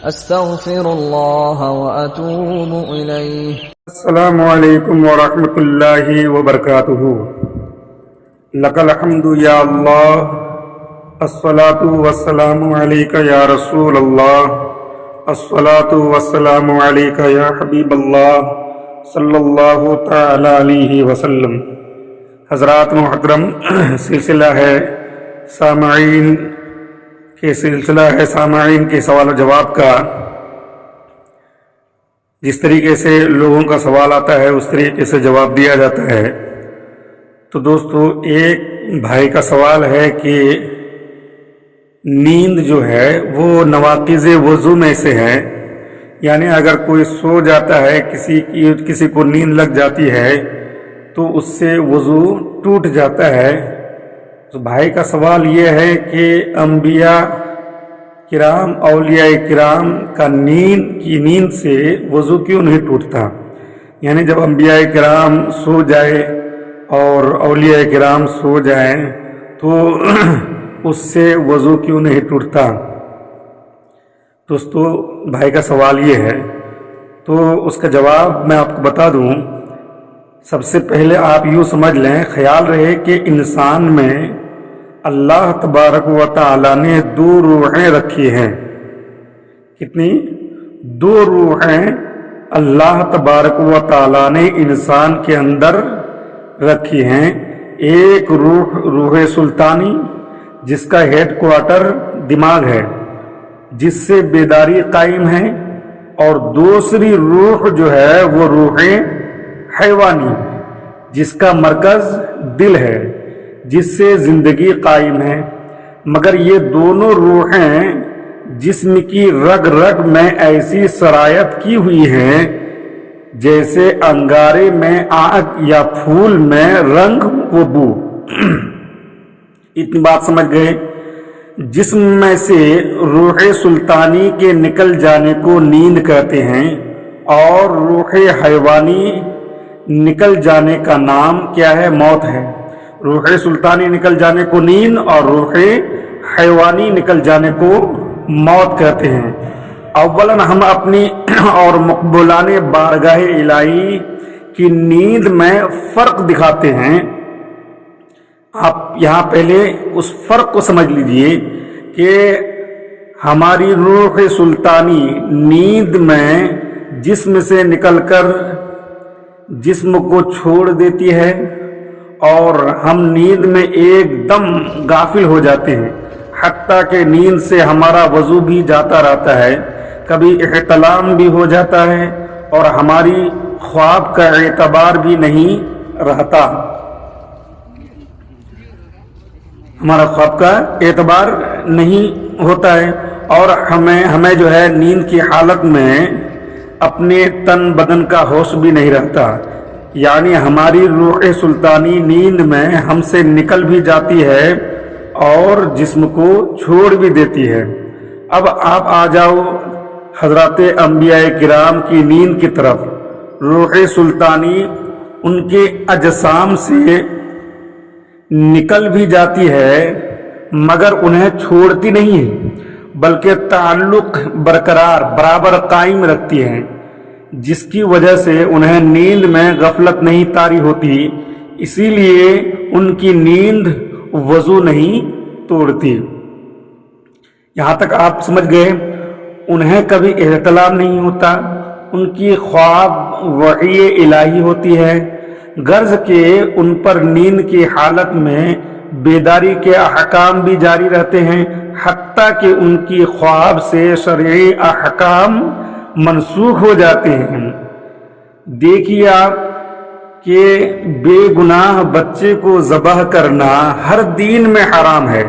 أستغفر الله وأتوب إليه. السلام علیکم ورحمۃ اللہ وبرکاتہ. لک الحمد یا اللہ، الصلاۃ والسلام علیک یا رسول اللہ، الصلاۃ والسلام علیک یا حبیب اللہ صلی اللہ تعالی علیہ وسلم. حضرات محترم، سلسلہ ہے سامعین کے سوال و جواب کا. جس طریقے سے لوگوں کا سوال آتا ہے اس طریقے سے جواب دیا جاتا ہے. تو دوستو، ایک بھائی کا سوال ہے کہ نیند جو ہے وہ نواقض وضو میں سے ہے، یعنی اگر کوئی سو جاتا ہے، کسی کو نیند لگ جاتی ہے تو اس سے وضو ٹوٹ جاتا ہے. تو بھائی کا سوال یہ ہے کہ انبیاء کرام، اولیاء کرام کا نیند سے وضو کیوں نہیں ٹوٹتا؟ یعنی جب انبیاء کرام سو جائے اور اولیاء کرام سو جائیں تو اس سے وضو کیوں نہیں ٹوٹتا؟ دوستو، بھائی کا سوال یہ ہے. تو اس کا جواب میں آپ کو بتا دوں. سب سے پہلے آپ یوں سمجھ لیں، خیال رہے کہ انسان میں اللہ تبارک و تعالی نے 2 روحیں رکھی ہیں. کتنی؟ 2 روحیں اللہ تبارک و تعالی نے انسان کے اندر رکھی ہیں. ایک روح سلطانی جس کا ہیڈ کوارٹر دماغ ہے، جس سے بیداری قائم ہے، اور دوسری روح جو ہے وہ روح حیوانی جس کا مرکز دل ہے، جس سے زندگی قائم ہے. مگر یہ دونوں روحیں جسم کی رگ رگ میں ایسی سرایت کی ہوئی ہیں جیسے انگارے میں آگ یا پھول میں رنگ و بو. اتنی بات سمجھ گئے؟ جسم میں سے روح سلطانی کے نکل جانے کو نیند کہتے ہیں، اور روح حیوانی نکل جانے کا نام کیا ہے؟ موت ہے. روح سلطانی نکل جانے کو نیند اور روح حیوانی نکل جانے کو موت کہتے ہیں. اولاً ہم اپنی اور مقبولان بارگاہ الہی کی نیند میں فرق دکھاتے ہیں. آپ یہاں پہلے اس فرق کو سمجھ لیجئے کہ ہماری روح سلطانی نیند میں جسم سے نکل کر جسم کو چھوڑ دیتی ہے، اور ہم نیند میں ایک دم غافل ہو جاتے ہیں، حتیٰ کہ نیند سے ہمارا وضو بھی جاتا رہتا ہے، کبھی احتلام بھی ہو جاتا ہے، اور ہماری خواب کا اعتبار بھی نہیں رہتا. ہمارا خواب کا اعتبار نہیں ہوتا ہے، اور ہمیں جو ہے نیند کی حالت میں اپنے تن بدن کا ہوش بھی نہیں رہتا. یعنی ہماری روح سلطانی نیند میں ہم سے نکل بھی جاتی ہے اور جسم کو چھوڑ بھی دیتی ہے. اب آپ آ جاؤ حضرات انبیاء کرام کی نیند کی طرف. روح سلطانی ان کے اجسام سے نکل بھی جاتی ہے مگر انہیں چھوڑتی نہیں ہے، بلکہ تعلق برابر قائم رکھتی ہے، جس کی وجہ سے انہیں نیند میں غفلت نہیں طاری ہوتی. اسی لیے ان کی نیند وضو نہیں توڑتی. یہاں تک آپ سمجھ گئے؟ انہیں کبھی احتلام نہیں ہوتا، ان کی خواب وحی الہی ہوتی ہے، غرض کہ ان پر نیند کی حالت میں بیداری کے احکام بھی جاری رہتے ہیں، حتیٰ کہ ان کی خواب سے شرعی احکام منسوخ ہو جاتے ہیں. دیکھیے آپ کہ بے گناہ بچے کو ذبح کرنا ہر دین میں حرام ہے،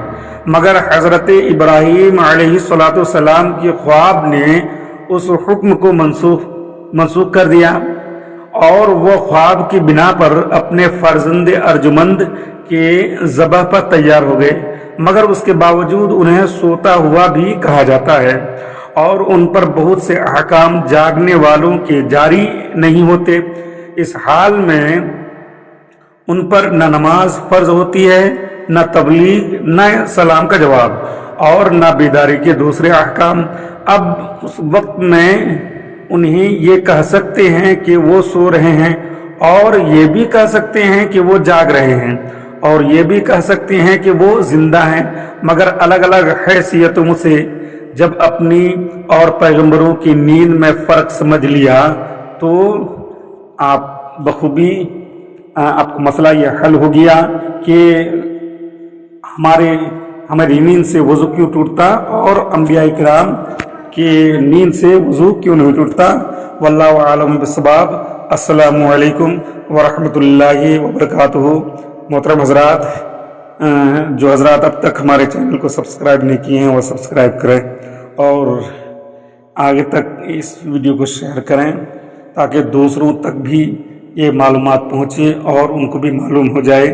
مگر حضرت ابراہیم علیہ السلام کی خواب نے اس حکم کو منسوخ کر دیا، اور وہ خواب کی بنا پر اپنے فرزند ارجمند کے ذبح پر تیار ہو گئے. مگر اس کے باوجود انہیں سوتا ہوا بھی کہا جاتا ہے، اور ان پر بہت سے احکام جاگنے والوں کے جاری نہیں ہوتے. اس حال میں ان پر نہ نماز فرض ہوتی ہے، نہ تبلیغ، نہ سلام کا جواب، اور نہ بیداری کے دوسرے احکام۔ اب اس وقت میں انہیں یہ کہہ سکتے ہیں کہ وہ سو رہے ہیں، اور یہ بھی کہہ سکتے ہیں کہ وہ جاگ رہے ہیں، اور یہ بھی کہہ سکتے ہیں کہ وہ زندہ ہیں، مگر الگ الگ حیثیتوں سے۔ جب اپنی اور پیغمبروں کی نیند میں فرق سمجھ لیا تو آپ بخوبی آپ کو مسئلہ یہ حل ہو گیا کہ ہماری نیند سے وضو کیوں ٹوٹتا اور انبیاء کرام کی نیند سے وضو کیوں نہیں ٹوٹتا۔ واللہ اعلم بالصواب۔ السلام علیکم ورحمۃ اللہ وبرکاتہ۔ محترم حضرات، جو حضرات اب تک ہمارے چینل کو سبسکرائب نہیں کیے ہیں وہ سبسکرائب کریں، اور آگے تک اس ویڈیو کو شیئر کریں تاکہ دوسروں تک بھی یہ معلومات پہنچے اور ان کو بھی معلوم ہو جائے۔